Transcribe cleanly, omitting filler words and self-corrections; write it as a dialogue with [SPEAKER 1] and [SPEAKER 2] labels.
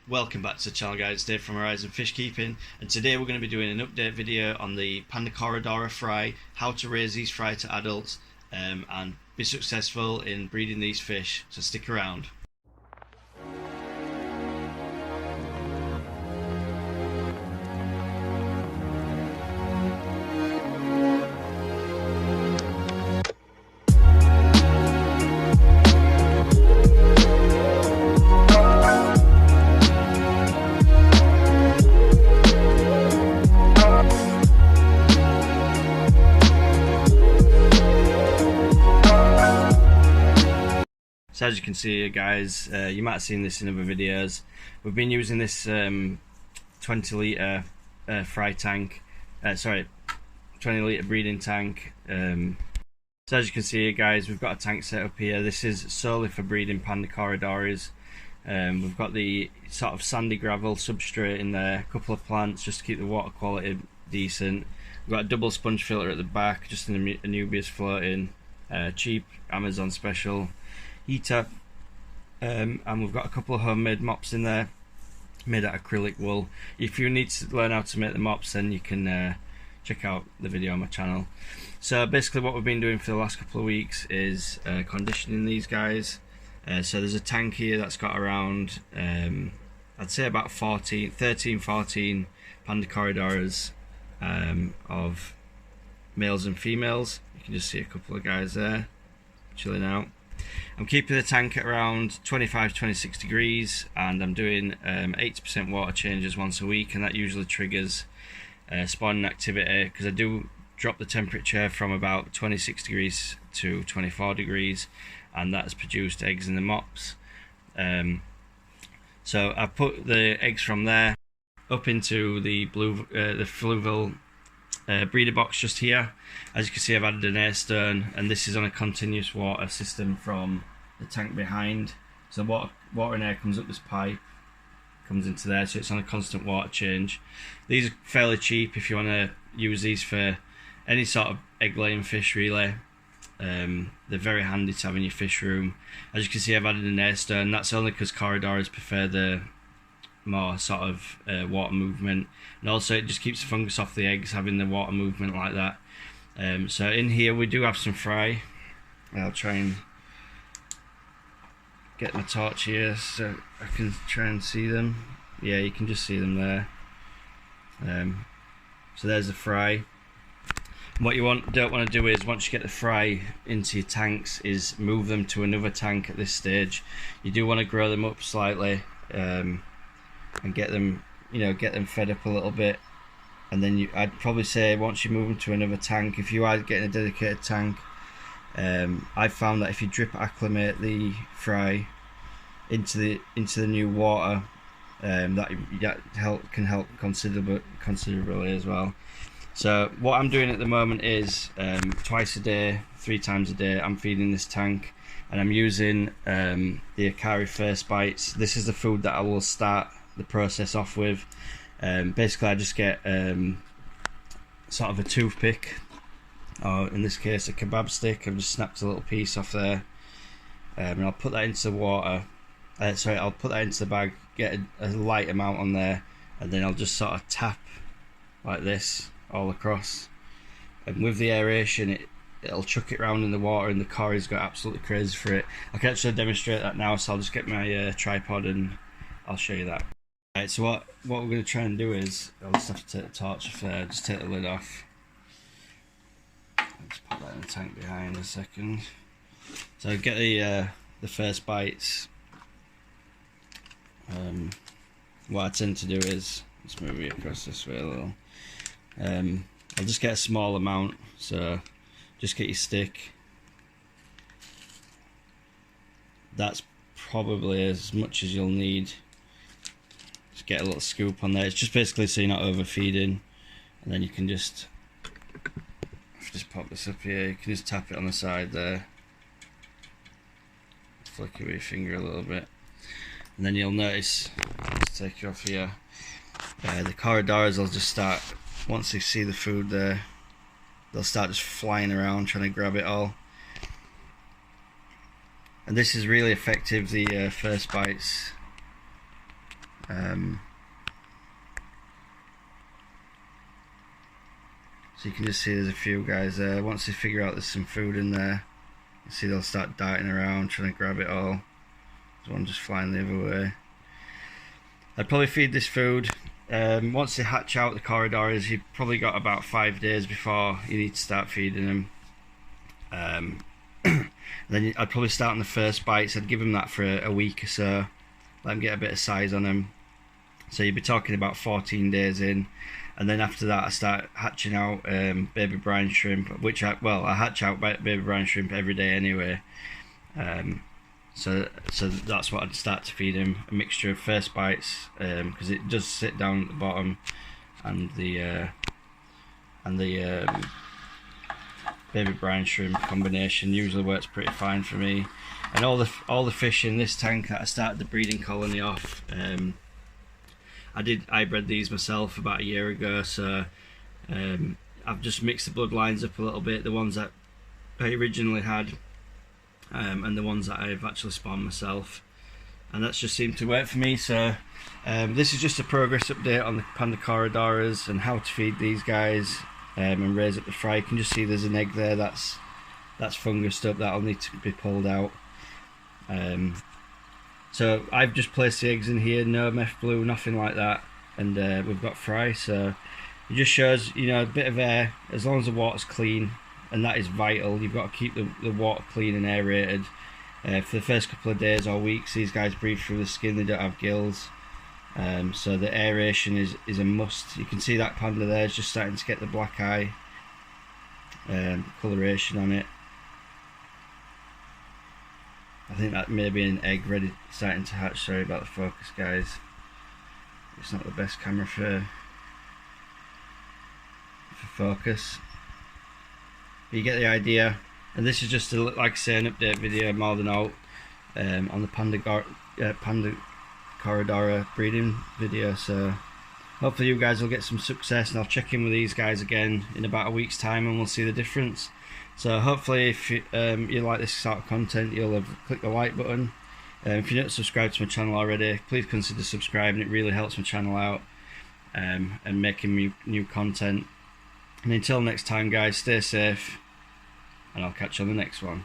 [SPEAKER 1] Welcome back to the channel, guys. It's Dave from Horizon Fish Keeping, and today we're going to be doing an update video on the Panda Corydora fry, how to raise these fry to adults and be successful in breeding these fish, so stick around. So as you can see, guys, you might have seen this in other videos. We've been using this 20 litre fry tank, 20 litre breeding tank. So as you can see, guys, we've got a tank set up here. This is solely for breeding Panda Corydoras. We've got the sort of sandy gravel substrate in there, a couple of plants just to keep the water quality decent. We've got a double sponge filter at the back, just an Anubias floating, cheap Amazon special heater, and we've got a couple of homemade mops in there made out of acrylic wool. If you need to learn how to make the mops, then you can check out the video on my channel. So basically what we've been doing for the last couple of weeks is conditioning these guys. So there's a tank here that's got around I'd say about 13, 14 Panda Corydoras of males and females. You can just see a couple of guys there chilling out. I'm keeping the tank at around 25-26 degrees, and I'm doing 80% water changes once a week, and that usually triggers spawning activity, because I do drop the temperature from about 26 degrees to 24 degrees, and that's produced eggs in the mops. So I put the eggs from there up into the fluvial breeder box just here. As you can see, I've added an air stone, and this is on a continuous water system from the tank behind. So water and air comes up this pipe, comes into there, so it's on a constant water change. These are fairly cheap if you want to use these for any sort of egg laying fish, really. They're very handy to have in your fish room. As you can see, I've added an air stone. That's only because Corydoras prefer the more sort of water movement, and also it just keeps the fungus off the eggs having the water movement like that. So in here we do have some fry. I'll try and get my torch here so I can try and see them. Yeah, you can just see them there. So there's the fry. What you don't want to do is, once you get the fry into your tanks, is move them to another tank at this stage. You do want to grow them up slightly, and get them fed up a little bit, and then I'd probably say once you move them to another tank, if you are getting a dedicated tank, I've found that if you drip acclimate the fry into the new water, that can help considerably as well. So what I'm doing at the moment is twice a day, 3 times a day, I'm feeding this tank, and I'm using the Aquarium first bites. This is the food that I will start the process off with. Basically I just get sort of a toothpick, or in this case a kebab stick. I've just snapped a little piece off there, and I'll put that into the water. I'll put that into the bag, get a light amount on there, and then I'll just sort of tap like this all across, and with the aeration it'll chuck it around in the water, and the Cory's got absolutely crazy for it. I can actually demonstrate that now, so I'll just get my tripod and I'll show you that. Right, so what we're going to try and do is, I'll just have to take the torch off there, just take the lid off. I'll just put that in the tank behind a second. So get the first bites. What I tend to do is, let's move it across this way a little. I'll just get a small amount, so just get your stick. That's probably as much as you'll need. Just get a little scoop on there. It's just basically so you're not overfeeding, and then you can just pop this up here. You can just tap it on the side there, flick it with your finger a little bit, and then you'll notice, let's take it off here, the Corydoras will just start, once they see the food there, they'll start just flying around trying to grab it all. And this is really effective, the first bites. So you can just see there's a few guys there. Once they figure out there's some food in there, you see they'll start darting around trying to grab it all. There's one just flying the other way. I'd probably feed this food. Once they hatch out the Corydoras, you've probably got about 5 days before you need to start feeding them. Then I'd probably start on the first bites. I'd give them that for a week or so, let them get a bit of size on them. So you'd be talking about 14 days in, and then after that I start hatching out baby brine shrimp, which I hatch out baby brine shrimp every day anyway. So that's what I'd start to feed him, a mixture of first bites, because it does sit down at the bottom, and the baby brine shrimp combination usually works pretty fine for me. And all the fish in this tank that I started the breeding colony off, I bred these myself about a year ago, so I've just mixed the bloodlines up a little bit, the ones that I originally had, and the ones that I've actually spawned myself, and that's just seemed to work for me. So this is just a progress update on the Panda Corydoras and how to feed these guys and raise up the fry. You can just see there's an egg there that's fungused up, that'll need to be pulled out. So I've just placed the eggs in here, no meth blue, nothing like that, and we've got fry. So it just shows, you know, a bit of air, as long as the water's clean, and that is vital. You've got to keep the water clean and aerated. For the first couple of days or weeks, these guys breathe through the skin, they don't have gills, so the aeration is a must. You can see that panda there is just starting to get the black eye coloration on it. I think that may be an egg starting to hatch. Sorry about the focus, guys, it's not the best camera for focus. You get the idea, and this is just like I say, an update video more than out on the Panda Corydora breeding video. So hopefully you guys will get some success, and I'll check in with these guys again in about a week's time and we'll see the difference. So hopefully if you like this sort of content, you'll have clicked the like button. If you're not subscribed to my channel already, please consider subscribing. It really helps my channel out and making me new content. And until next time, guys, stay safe, and I'll catch you on the next one.